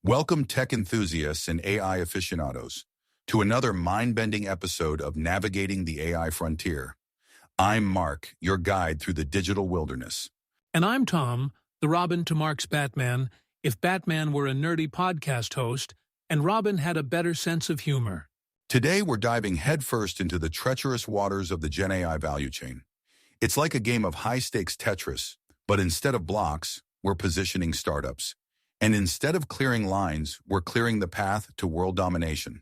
Welcome, tech enthusiasts and AI aficionados, to another mind-bending episode of Navigating the AI Frontier. I'm Mark, your guide through the digital wilderness. And I'm Tom, the Robin to Mark's Batman, if Batman were a nerdy podcast host and Robin had a better sense of humor. Today, we're diving headfirst into the treacherous waters of the GenAI value chain. It's like a game of high-stakes Tetris, but instead of blocks, we're positioning startups. And instead of clearing lines, we're clearing the path to world domination.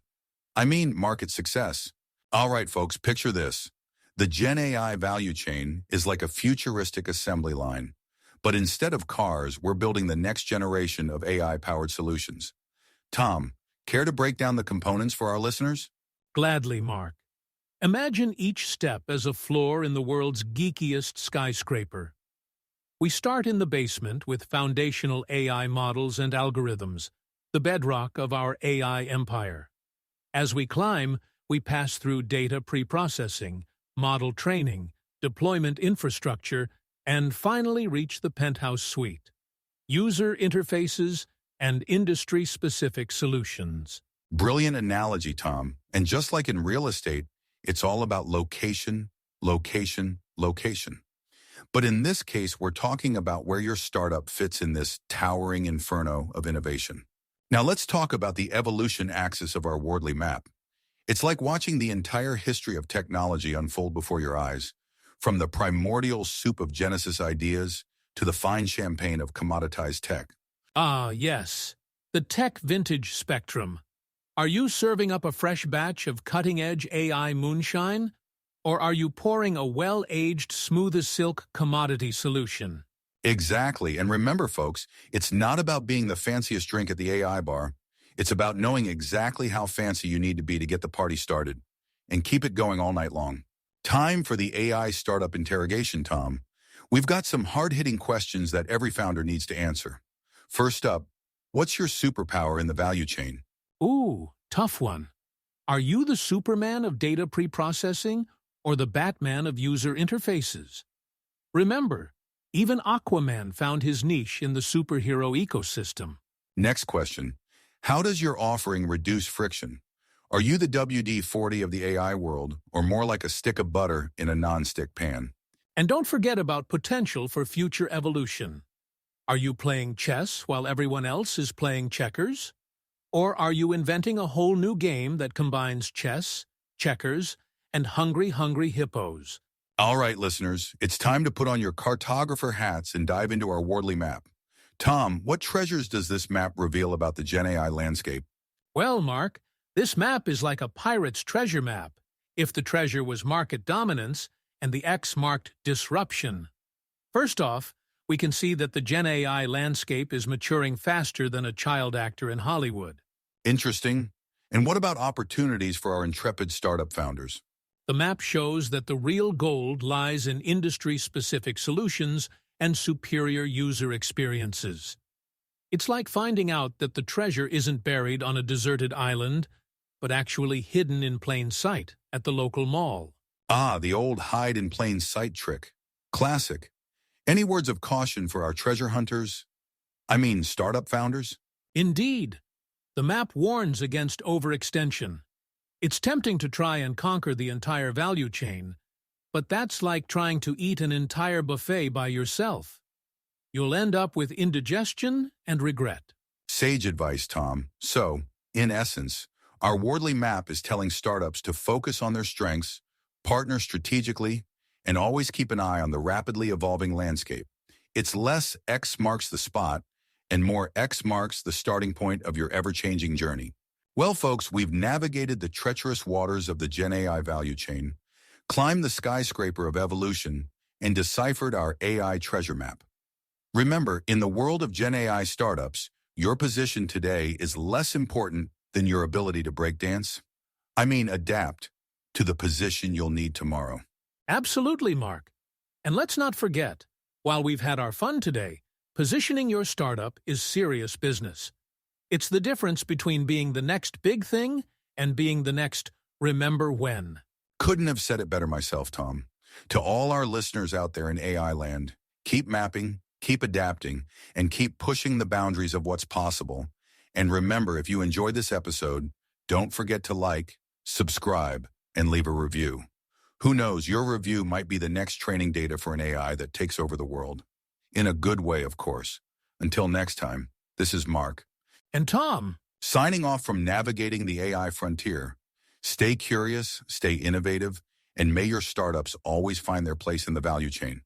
I mean, market success. All right, folks, picture this. The GenAI value chain is like a futuristic assembly line. But instead of cars, we're building the next generation of AI-powered solutions. Tom, care to break down the components for our listeners? Gladly, Mark. Imagine each step as a floor in the world's geekiest skyscraper. We start in the basement with foundational AI models and algorithms, the bedrock of our AI empire. As we climb, we pass through data pre-processing, model training, deployment infrastructure, and finally reach the penthouse suite: user interfaces and industry-specific solutions. Brilliant analogy, Tom. And just like in real estate, it's all about location, location, location. But in this case, we're talking about where your startup fits in this towering inferno of innovation. Now let's talk about the evolution axis of our Wardley map. It's like watching the entire history of technology unfold before your eyes, from the primordial soup of Genesis ideas to the fine champagne of commoditized tech. Ah, yes, the tech vintage spectrum. Are you serving up a fresh batch of cutting-edge AI moonshine? Or are you pouring a well-aged, smooth-as-silk commodity solution? Exactly. And remember, folks, it's not about being the fanciest drink at the AI bar. It's about knowing exactly how fancy you need to be to get the party started and keep it going all night long. Time for the AI startup interrogation, Tom. We've got some hard-hitting questions that every founder needs to answer. First up, what's your superpower in the value chain? Ooh, tough one. Are you the Superman of data pre-processing or the Batman of user interfaces? Remember, even Aquaman found his niche in the superhero ecosystem. Next question, how does your offering reduce friction? Are you the WD-40 of the AI world, or more like a stick of butter in a non-stick pan? And don't forget about potential for future evolution. Are you playing chess while everyone else is playing checkers? Or are you inventing a whole new game that combines chess, checkers, and hungry hippos? All right, listeners, it's time to put on your cartographer hats and dive into our Wardley map. Tom, what treasures does this map reveal about the GenAI landscape? Well, Mark, this map is like a pirate's treasure map, if the treasure was market dominance and the X marked disruption. First off, we can see that the GenAI landscape is maturing faster than a child actor in Hollywood. Interesting. And what about opportunities for our intrepid startup founders? The map shows that the real gold lies in industry-specific solutions and superior user experiences. It's like finding out that the treasure isn't buried on a deserted island, but actually hidden in plain sight at the local mall. Ah, the old hide-in-plain-sight trick. Classic. Any words of caution for our treasure hunters? Startup founders? Indeed. The map warns against overextension. It's tempting to try and conquer the entire value chain, but that's like trying to eat an entire buffet by yourself. You'll end up with indigestion and regret. Sage advice, Tom. So, in essence, our Wardley map is telling startups to focus on their strengths, partner strategically, and always keep an eye on the rapidly evolving landscape. It's less X marks the spot and more X marks the starting point of your ever-changing journey. Well, folks, we've navigated the treacherous waters of the GenAI value chain, climbed the skyscraper of evolution, and deciphered our AI treasure map. Remember, in the world of GenAI startups, your position today is less important than your ability to breakdance. Adapt to the position you'll need tomorrow. Absolutely, Mark. And let's not forget, while we've had our fun today, positioning your startup is serious business. It's the difference between being the next big thing and being the next remember when. Couldn't have said it better myself, Tom. To all our listeners out there in AI land, keep mapping, keep adapting, and keep pushing the boundaries of what's possible. And remember, if you enjoyed this episode, don't forget to like, subscribe, and leave a review. Who knows, your review might be the next training data for an AI that takes over the world. In a good way, of course. Until next time, this is Mark. And Tom. Signing off from navigating the AI frontier. Stay curious, stay innovative, and may your startups always find their place in the value chain.